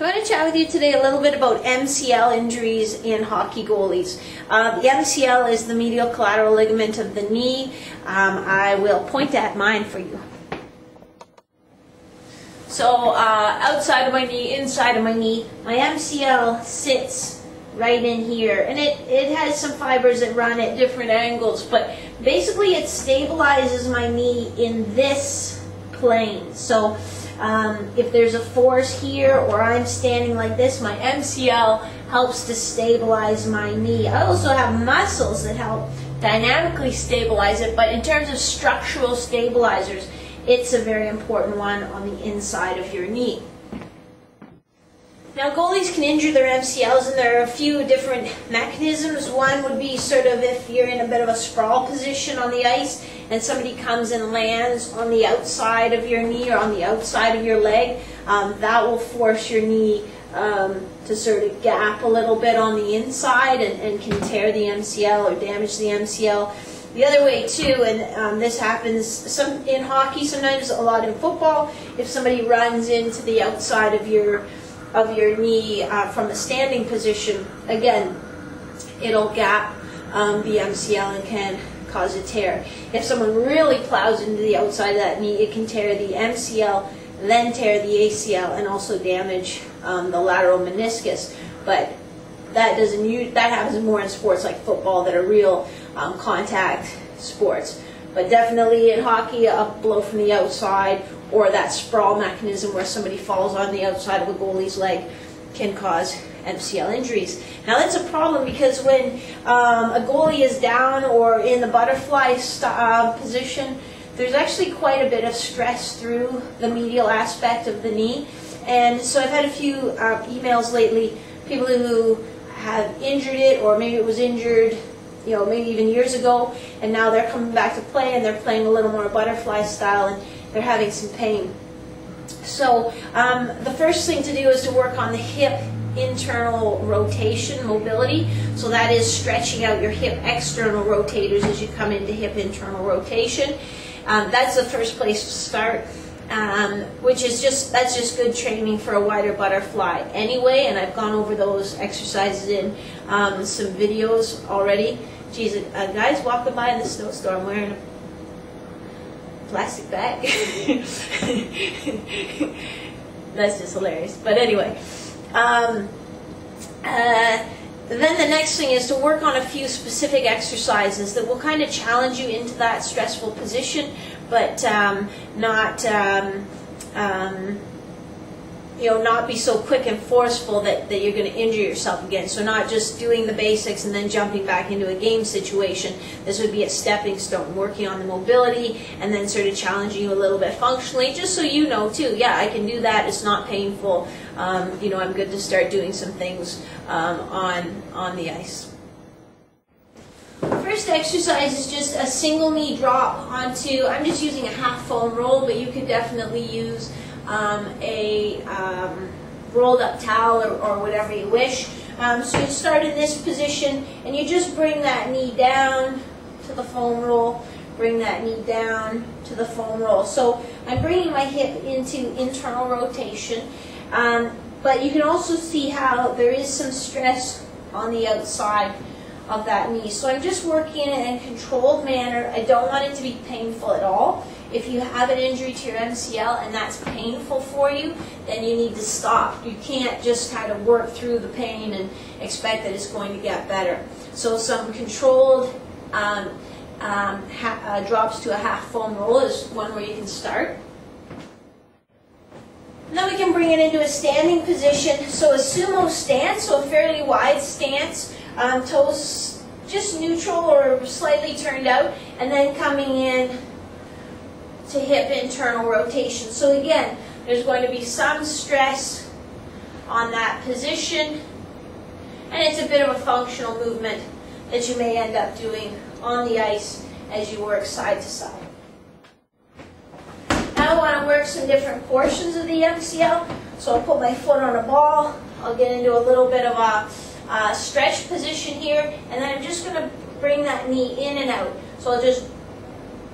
So I'm going to chat with you today a little bit about MCL injuries in hockey goalies. The MCL is the medial collateral ligament of the knee. I will point at mine for you. So outside of my knee, inside of my knee, my MCL sits right in here, and it has some fibers that run at different angles, but basically it stabilizes my knee in this plane. So if there's a force here or I'm standing like this, my MCL helps to stabilize my knee. I also have muscles that help dynamically stabilize it, but in terms of structural stabilizers, it's a very important one on the inside of your knee. Now, goalies can injure their MCLs, and there are a few different mechanisms. One would be sort of if you're in a bit of a sprawl position on the ice and somebody comes and lands on the outside of your knee or on the outside of your leg, that will force your knee to sort of gap a little bit on the inside and can tear the MCL or damage the MCL. The other way too, and this happens in hockey, sometimes a lot in football, if somebody runs into the outside of your knee from a standing position, again, it'll gap the MCL and can cause a tear. If someone really plows into the outside of that knee, it can tear the MCL, then tear the ACL, and also damage the lateral meniscus. But that happens more in sports like football that are real contact sports. But definitely in hockey, a blow from the outside or that sprawl mechanism where somebody falls on the outside of a goalie's leg can cause MCL injuries. Now that's a problem because when a goalie is down or in the butterfly position, there's actually quite a bit of stress through the medial aspect of the knee. And so I've had a few emails lately, people who have injured it, or maybe it was injured, you know, maybe even years ago, and now they're coming back to play and they're playing a little more butterfly style and they're having some pain. So the first thing to do is to work on the hip internal rotation mobility. So that is stretching out your hip external rotators as you come into hip internal rotation. That's the first place to start, which is that's just good training for a wider butterfly anyway, and I've gone over those exercises in some videos already. Geez, a guy's walking by in the snowstorm wearing a plastic bag. That's just hilarious. But anyway, then the next thing is to work on a few specific exercises that will kind of challenge you into that stressful position, but not be so quick and forceful that you're going to injure yourself again. So not just doing the basics and then jumping back into a game situation. This would be a stepping stone, working on the mobility and then sort of challenging you a little bit functionally, just so you know too, yeah, I can do that, it's not painful, I'm good to start doing some things on the ice. First exercise is just a single knee drop onto, I'm just using a half foam roll, but you could definitely use a rolled up towel or whatever you wish. So you start in this position and you just bring that knee down to the foam roll, bring that knee down to the foam roll. So I'm bringing my hip into internal rotation, but you can also see how there is some stress on the outside of that knee. So I'm just working in a controlled manner. I don't want it to be painful at all. If you have an injury to your MCL and that's painful for you, then you need to stop. You can't just kind of work through the pain and expect that it's going to get better. So some controlled drops to a half foam roll is one where you can start. Now we can bring it into a standing position. So a Sumo Stance, so a fairly wide stance, toes just neutral or slightly turned out, and then coming in to hip internal rotation. So again, there's going to be some stress on that position, and it's a bit of a functional movement that you may end up doing on the ice as you work side to side. Now I want to work some different portions of the MCL. So I'll put my foot on a ball, I'll get into a little bit of a stretch position here, and then I'm just going to bring that knee in and out. So I'll just,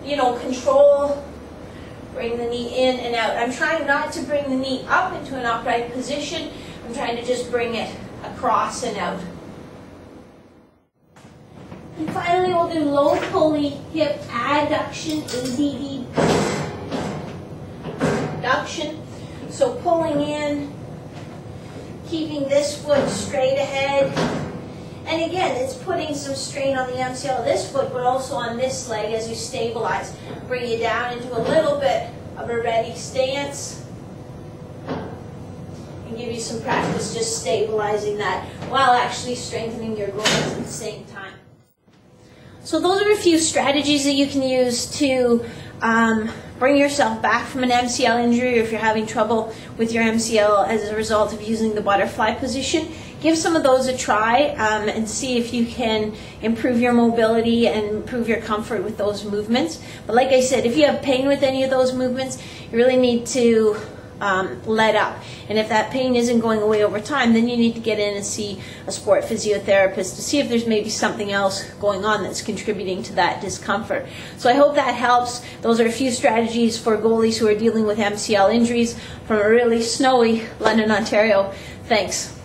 control, bring the knee in and out. I'm trying not to bring the knee up into an upright position, I'm trying to just bring it across and out. And finally, we'll do low pulley hip adduction, ADD adduction. So pulling in, keeping this foot straight ahead. And again, it's putting some strain on the MCL of this foot, but also on this leg as you stabilize. Bring you down into a little bit of a ready stance. And give you some practice just stabilizing that while actually strengthening your glutes at the same time. So those are a few strategies that you can use to bring yourself back from an MCL injury, or if you're having trouble with your MCL as a result of using the butterfly position. Give some of those a try and see if you can improve your mobility and improve your comfort with those movements. But like I said, if you have pain with any of those movements, you really need to let up. And if that pain isn't going away over time, then you need to get in and see a sport physiotherapist to see if there's maybe something else going on that's contributing to that discomfort. So I hope that helps. Those are a few strategies for goalies who are dealing with MCL injuries from a really snowy London, Ontario. Thanks.